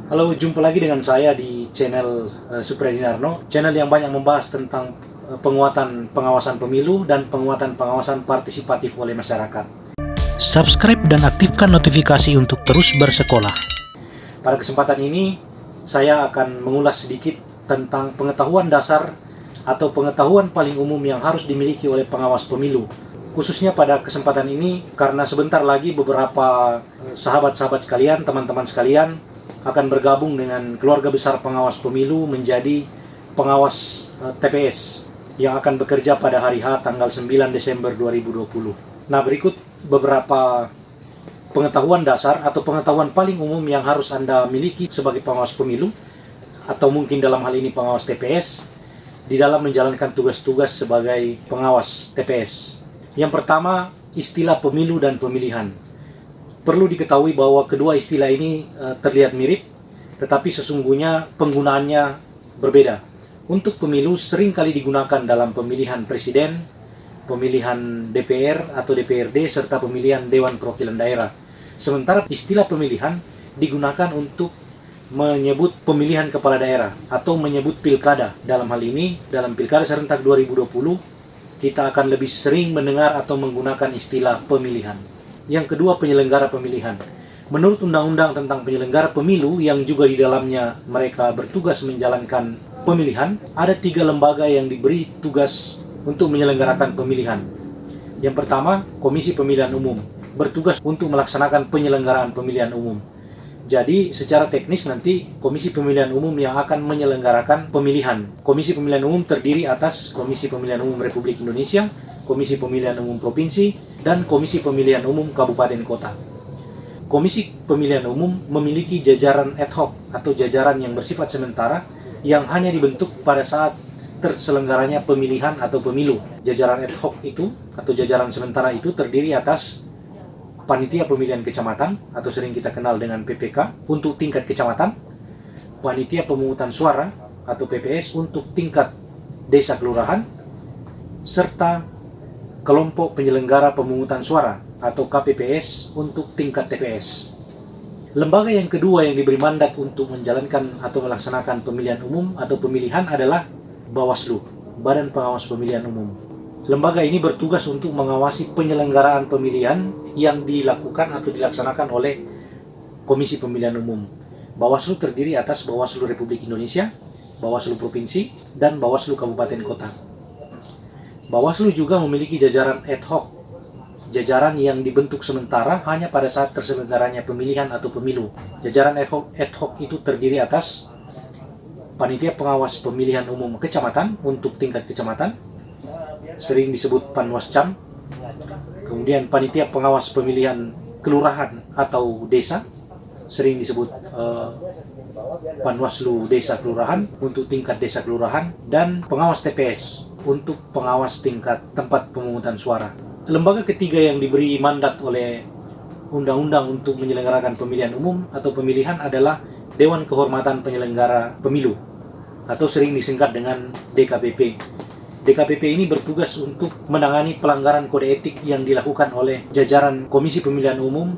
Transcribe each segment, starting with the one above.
Halo, jumpa lagi dengan saya di channel Supradinarno, channel yang banyak membahas tentang penguatan pengawasan pemilu dan penguatan pengawasan partisipatif oleh masyarakat. Subscribe dan aktifkan notifikasi untuk terus bersekolah. Pada kesempatan ini, saya akan mengulas sedikit tentang pengetahuan dasar atau pengetahuan paling umum yang harus dimiliki oleh pengawas pemilu. Khususnya pada kesempatan ini, karena sebentar lagi beberapa sahabat-sahabat sekalian, teman-teman sekalian, akan bergabung dengan keluarga besar pengawas pemilu menjadi pengawas TPS yang akan bekerja pada hari H tanggal 9 Desember 2020. Nah, berikut beberapa pengetahuan dasar atau pengetahuan paling umum yang harus Anda miliki sebagai pengawas pemilu atau mungkin dalam hal ini pengawas TPS di dalam menjalankan tugas-tugas sebagai pengawas TPS. Yang pertama, istilah pemilu dan pemilihan. Perlu diketahui bahwa kedua istilah ini terlihat mirip, tetapi sesungguhnya penggunaannya berbeda. Untuk pemilu sering kali digunakan dalam pemilihan presiden, pemilihan DPR atau DPRD, serta pemilihan Dewan Perwakilan Daerah. Sementara istilah pemilihan digunakan untuk menyebut pemilihan kepala daerah atau menyebut pilkada. Dalam hal ini, dalam pilkada serentak 2020, kita akan lebih sering mendengar atau menggunakan istilah pemilihan. Yang kedua, penyelenggara pemilihan. Menurut Undang-Undang tentang penyelenggara pemilu yang juga di dalamnya mereka bertugas menjalankan pemilihan, ada 3 lembaga yang diberi tugas untuk menyelenggarakan pemilihan. Yang pertama, Komisi Pemilihan Umum, bertugas untuk melaksanakan penyelenggaraan pemilihan umum. Jadi, secara teknis nanti Komisi Pemilihan Umum yang akan menyelenggarakan pemilihan. Komisi Pemilihan Umum terdiri atas Komisi Pemilihan Umum Republik Indonesia, Komisi Pemilihan Umum Provinsi, dan Komisi Pemilihan Umum Kabupaten Kota. Komisi Pemilihan Umum memiliki jajaran ad hoc atau jajaran yang bersifat sementara yang hanya dibentuk pada saat terselenggaranya pemilihan atau pemilu. Jajaran ad hoc itu atau jajaran sementara itu terdiri atas Panitia Pemilihan Kecamatan atau sering kita kenal dengan PPK untuk tingkat kecamatan, Panitia Pemungutan Suara atau PPS untuk tingkat desa kelurahan, serta Kelompok Penyelenggara Pemungutan Suara atau KPPS untuk tingkat TPS. Lembaga yang kedua yang diberi mandat untuk menjalankan atau melaksanakan pemilihan umum atau pemilihan adalah Bawaslu, Badan Pengawas Pemilihan Umum. Lembaga ini bertugas untuk mengawasi penyelenggaraan pemilihan yang dilakukan atau dilaksanakan oleh Komisi Pemilihan Umum. Bawaslu terdiri atas Bawaslu Republik Indonesia, Bawaslu Provinsi, dan Bawaslu Kabupaten Kota. Bawaslu juga memiliki jajaran ad hoc, jajaran yang dibentuk sementara hanya pada saat terselenggaranya pemilihan atau pemilu. Jajaran ad hoc itu terdiri atas Panitia Pengawas Pemilihan Umum Kecamatan untuk tingkat kecamatan, sering disebut Panwascam. Kemudian Panitia Pengawas Pemilihan Kelurahan atau Desa, sering disebut Panwaslu Desa Kelurahan untuk tingkat desa kelurahan, dan Pengawas TPS untuk pengawas tingkat tempat pemungutan suara. Lembaga ketiga yang diberi mandat oleh Undang-Undang untuk menyelenggarakan pemilihan umum atau pemilihan adalah Dewan Kehormatan Penyelenggara Pemilu atau sering disingkat dengan DKPP. DKPP ini bertugas untuk menangani pelanggaran kode etik yang dilakukan oleh jajaran Komisi Pemilihan Umum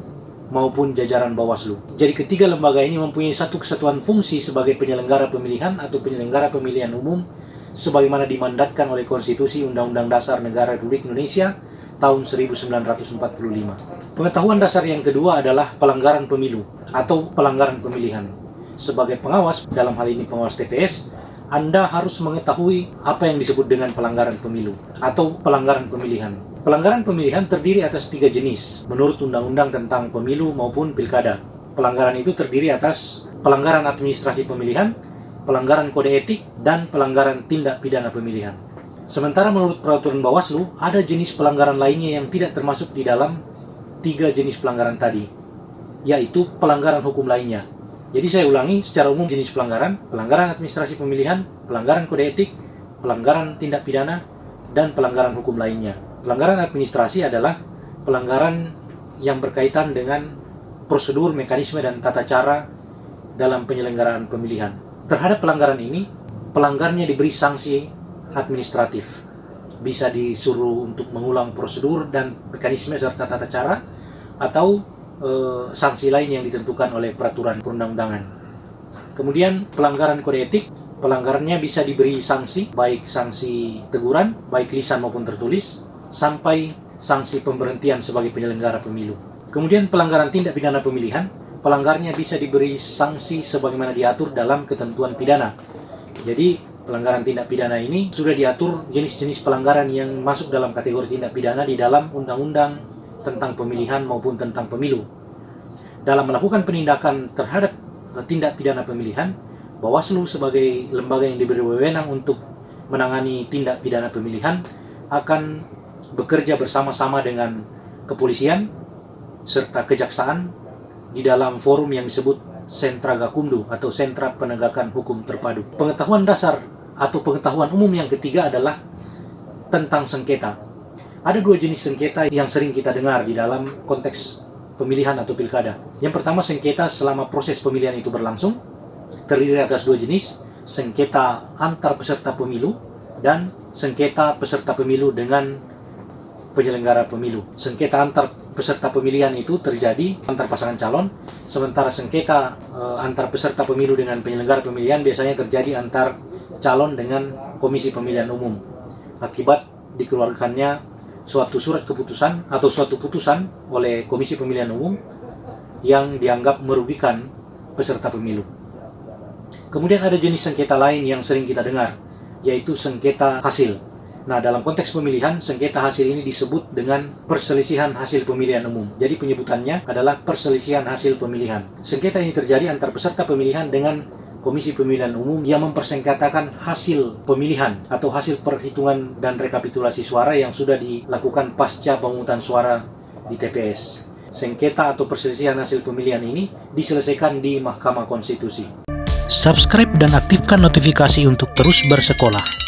maupun jajaran Bawaslu. Jadi ketiga lembaga ini mempunyai satu kesatuan fungsi sebagai penyelenggara pemilihan atau penyelenggara pemilihan umum sebagaimana dimandatkan oleh Konstitusi Undang-Undang Dasar Negara Republik Indonesia tahun 1945. Pengetahuan dasar yang kedua adalah pelanggaran pemilu atau pelanggaran pemilihan. Sebagai pengawas, dalam hal ini pengawas TPS, Anda harus mengetahui apa yang disebut dengan pelanggaran pemilu atau pelanggaran pemilihan. Pelanggaran pemilihan terdiri atas 3 jenis menurut Undang-Undang tentang pemilu maupun pilkada. Pelanggaran itu terdiri atas pelanggaran administrasi pemilihan, pelanggaran kode etik, dan pelanggaran tindak pidana pemilihan. Sementara menurut peraturan Bawaslu, ada jenis pelanggaran lainnya yang tidak termasuk di dalam 3 jenis pelanggaran tadi, yaitu pelanggaran hukum lainnya. Jadi saya ulangi secara umum jenis pelanggaran: pelanggaran administrasi pemilihan, pelanggaran kode etik, pelanggaran tindak pidana, dan pelanggaran hukum lainnya. Pelanggaran administrasi adalah pelanggaran yang berkaitan dengan prosedur, mekanisme, dan tata cara dalam penyelenggaraan pemilihan. Terhadap pelanggaran ini, pelanggarnya diberi sanksi administratif. Bisa disuruh untuk mengulang prosedur dan mekanisme serta tata cara, atau sanksi lain yang ditentukan oleh peraturan perundang-undangan. Kemudian pelanggaran kode etik, pelanggarannya bisa diberi sanksi, baik sanksi teguran, baik lisan maupun tertulis, sampai sanksi pemberhentian sebagai penyelenggara pemilu. Kemudian pelanggaran tindak pidana pemilihan, pelanggarnya bisa diberi sanksi sebagaimana diatur dalam ketentuan pidana. Jadi pelanggaran tindak pidana ini sudah diatur jenis-jenis pelanggaran yang masuk dalam kategori tindak pidana di dalam undang-undang tentang pemilihan maupun tentang pemilu. Dalam melakukan penindakan terhadap tindak pidana pemilihan, Bawaslu sebagai lembaga yang diberi wewenang untuk menangani tindak pidana pemilihan akan bekerja bersama-sama dengan kepolisian serta kejaksaan di dalam forum yang disebut Sentra Gakumdu atau Sentra Penegakan Hukum Terpadu. Pengetahuan dasar atau pengetahuan umum yang ketiga adalah tentang sengketa. Ada dua jenis sengketa yang sering kita dengar di dalam konteks pemilihan atau pilkada. Yang pertama, sengketa selama proses pemilihan itu berlangsung, terdiri atas dua jenis, sengketa antar peserta pemilu dan sengketa peserta pemilu dengan penyelenggara pemilu. Sengketa antar peserta pemilihan itu terjadi antar pasangan calon, sementara sengketa antar peserta pemilu dengan penyelenggara pemilihan biasanya terjadi antar calon dengan Komisi Pemilihan Umum akibat dikeluarkannya suatu surat keputusan atau suatu putusan oleh Komisi Pemilihan Umum yang dianggap merugikan peserta pemilu. Kemudian ada jenis sengketa lain yang sering kita dengar, yaitu sengketa hasil. Nah, dalam konteks pemilihan, sengketa hasil ini disebut dengan perselisihan hasil pemilihan umum. Jadi penyebutannya adalah perselisihan hasil pemilihan. Sengketa ini terjadi antar peserta pemilihan dengan Komisi Pemilihan Umum yang mempersengketakan hasil pemilihan atau hasil perhitungan dan rekapitulasi suara yang sudah dilakukan pasca pemungutan suara di TPS. Sengketa atau perselisihan hasil pemilihan ini diselesaikan di Mahkamah Konstitusi. Subscribe dan aktifkan notifikasi untuk terus bersekolah.